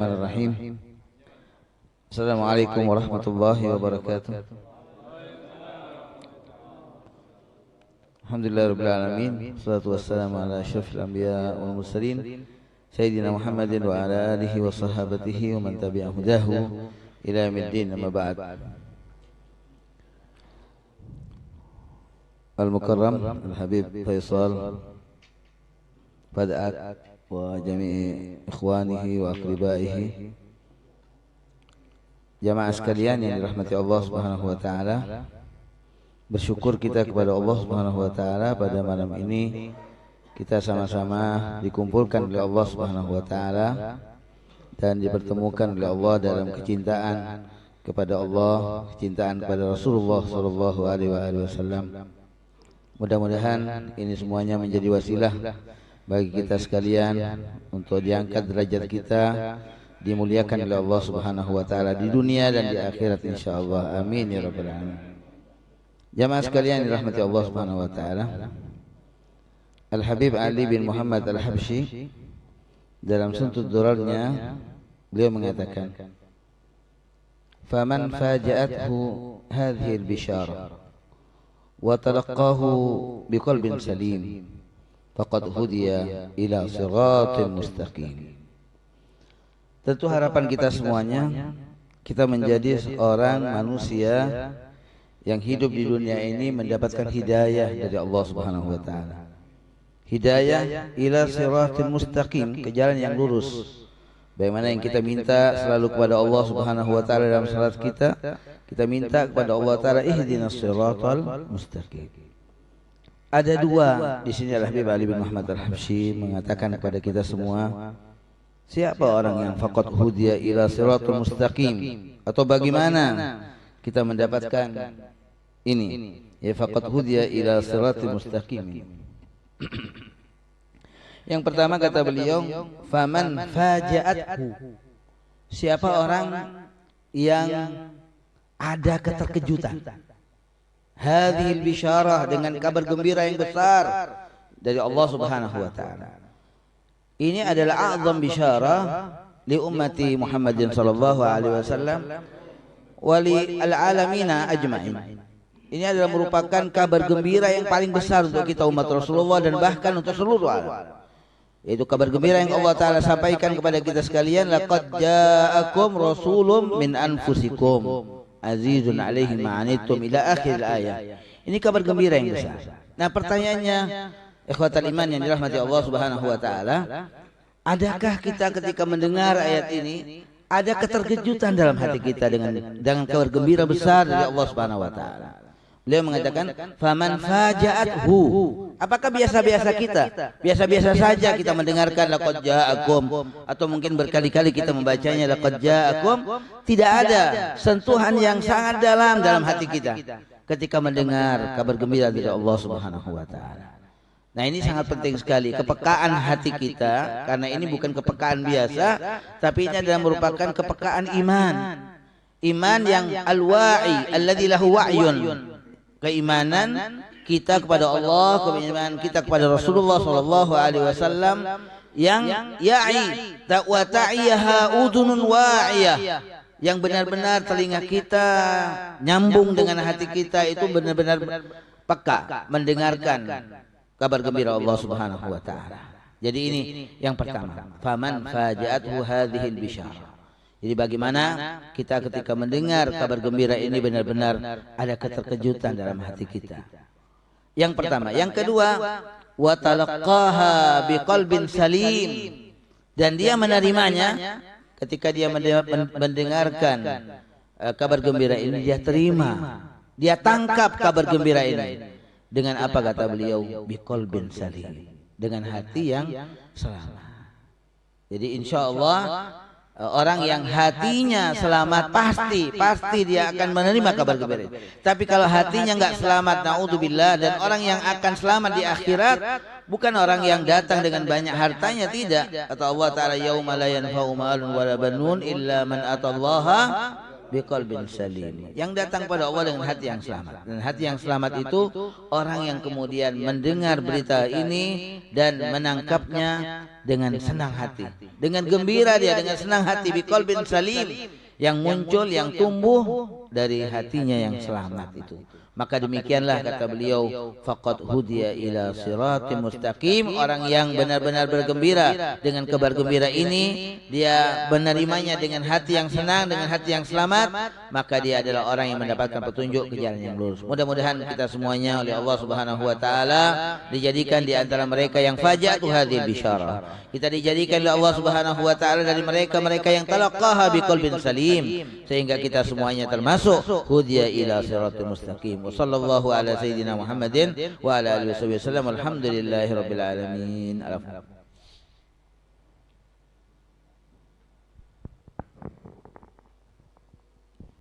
Bismillahirrahmanirrahim. Assalamualaikum warahmatullahi wabarakatuh. Alhamdulillahirabbil alamin. Wassalatu wassalamu ala asyrafil anbiya wal mursalin sayyidina Muhammadin wa ala alihi wa sahabatihi wa man tabi'ahu hudahu ila yaumiddin. Amma ba'd. Al-Mukarram Al-Habib Faisal Bad'at wa jami'i ikhwanihi wa akribaihi, jamaah sekalian yang dirahmati Allah Subhanahu wa taala. Bersyukur kita kepada Allah Subhanahu wa taala pada malam ini kita sama-sama dikumpulkan oleh Allah Subhanahu wa taala dan dipertemukan oleh Allah dalam kecintaan kepada Allah, kecintaan kepada Rasulullah sallallahu alaihi wasallam. Mudah-mudahan ini semuanya menjadi wasilah bagi kita sekalian untuk diangkat derajat kita, dimuliakan oleh Allah Subhanahu wa taala di dunia dan di akhirat insyaallah. Amin ya rabbal alamin. Jamaah sekalian dirahmati Allah Subhanahu wa taala. Al-Habib Ali bin Muhammad Al-Habsyi dalam Suntut Durarnya beliau mengatakan, "Faman faja'athu hadhihi al-bisyarah wa talaqqahu biqalbin salim faqad hudiya ila siratil mustaqim." Tentu harapan kita semuanya kita menjadi seorang manusia yang hidup di dunia ini mendapatkan hidayah dari Allah Subhanahu wa taala. Hidayah ila siratil mustaqim, ke jalan yang lurus. Bagaimana yang kita minta selalu kepada Allah Subhanahu wa taala dalam salat kita, kita minta kepada Allah taala ihdinas siratal mustaqim. Ada dua di sini. Al-Habib Ali bin Muhammad Al-Habsyi mengatakan kepada kita semua, siapa orang yang faqad hudiya ila siratul mustaqim, atau bagaimana kita mendapatkan ini, ya faqad hudiya ila siratul mustaqim. Yang pertama kata beliau, faman faja'athu, siapa orang yang ada keterkejutan, hadhil bisyarah, dengan kabar gembira yang besar dari Allah Subhanahu wa taala. Ini adalah a'zam bisyarah li ummati Muhammadin sallallahu alaihi wasallam wa li al-alamina ajma'in. Ini adalah merupakan kabar gembira yang paling besar untuk kita umat Rasulullah dan bahkan untuk seluruh alam. Yaitu kabar gembira yang Allah taala sampaikan kepada kita sekalian, laqad ja'akum rasulun min anfusikum azizun alaihi ma'anittum ila akhir ayat. Ini kabar gembira yang besar. Nah, pertanyaannya, ikhwatal iman yang dirahmati Allah Subhanahu wa taala, adakah kita ketika mendengar ayat ini ada keterkejutan dalam hati kita dengan kabar gembira besar dari Allah Subhanahu wa taala? Beliau mengatakan, faman faja'athu, apakah biasa-biasa kita, biasa-biasa saja kita mendengarkan laqad ja'akum, atau mungkin berkali-kali kita membacanya laqad ja'akum, tidak ada sentuhan yang sangat dalam hati kita ketika mendengar kabar gembira dari Allah Subhanahu wa taala. Nah, ini sangat penting sekali, kepekaan hati kita, karena ini bukan kepekaan biasa, tapi ini adalah merupakan kepekaan iman. Iman yang al-wa'i alladzi lahu wa'yun, keimanan kita kepada Allah, keimanan kita kepada Rasulullah sallallahu alaihi wasallam yang ya'i wa ta'iyaha udhunun wa'iyah, yang benar-benar telinga kita nyambung dengan hati kita, itu benar-benar peka mendengarkan kabar gembira Allah Subhanahu wa taala. Jadi ini yang pertama, faman faja'athu hadhil bisyarah. Jadi bagaimana kita ketika mendengar kabar gembira ini benar-benar ada keterkejutan dalam hati kita. Yang pertama. Yang kedua, wa talaqqaha biqalbin salim, dan dia menerimanya ketika dia mendengarkan kabar gembira ini, dia terima, dia tangkap kabar gembira ini. Dengan apa kata beliau? Biqalbin salim, dengan hati yang selamat. Jadi insya Allah orang yang hatinya selamat pasti dia akan menerima kabar gembira. Tapi kalau hatinya enggak selamat, naudzubillah, dan orang yang akan selamat di akhirat bukan orang yang datang dengan banyak hartanya, tidak. Kata Allah taala, yauma la yanfa'u malun wala banun illa man atallaha biqalbin salim. Yang datang pada Allah dengan hati yang selamat. Dan hati yang selamat itu orang yang kemudian mendengar berita ini dan menangkapnya dengan senang hati, dengan gembira dia, dengan senang hati, biqalbin salim, yang muncul, yang tumbuh dari hatinya yang selamat itu. Maka demikianlah kata beliau, faqad hudiya ila siratim mustaqim. Orang yang benar-benar bergembira dengan kabar gembira ini, dia menerimanya dengan hati yang senang, dengan hati yang selamat, maka dia adalah orang yang mendapatkan petunjuk ke jalan yang lurus. Mudah-mudahan kita semuanya oleh Allah Subhanahu wa taala dijadikan di antara mereka yang faja'atu hadhil bisyarah. Kita dijadikan oleh Allah Subhanahu wa taala dari mereka-mereka yang talaqaha biqalbin salim, sehingga kita semuanya termasuk hudiya ila siratil mustaqim. Sallallahu ala sayyidina Muhammadin wa ala alihi wasallam. Alhamdulillahirabbil alamin.